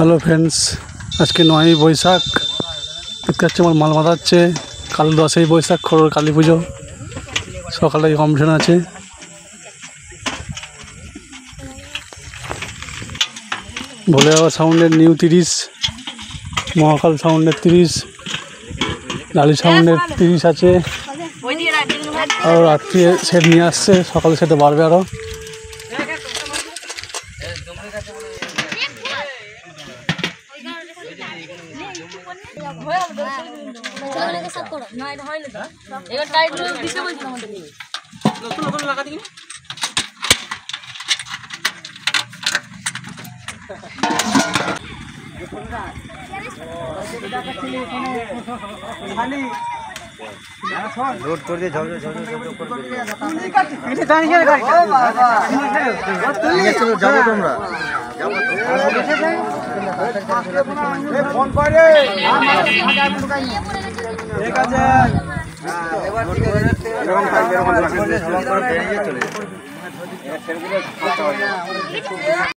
Hello friends, আজকে 9ই বৈশাখ। দেখতে পাচ্ছি আমার মাল বাঁধাচ্ছে। কাল 10ই বৈশাখ খরর কালী পুজো। সকালে কম্পিটিশন আছে। ভোলে বাবা সাউন্ডের নিউ 30, মহাকাল সাউন্ডের 30, লালি সাউন্ডের 30 আছে। আর রাত্রি সেট নিয়ে আসছে, সকালে সেটে বাড়বে আরও। लोड कर दिए झोल झोल चलो जाओ তোমরা ফোন করে ঠিক আছে এবার ঠিক আছে এরকম থাকবে এরকম বেরিয়ে চলে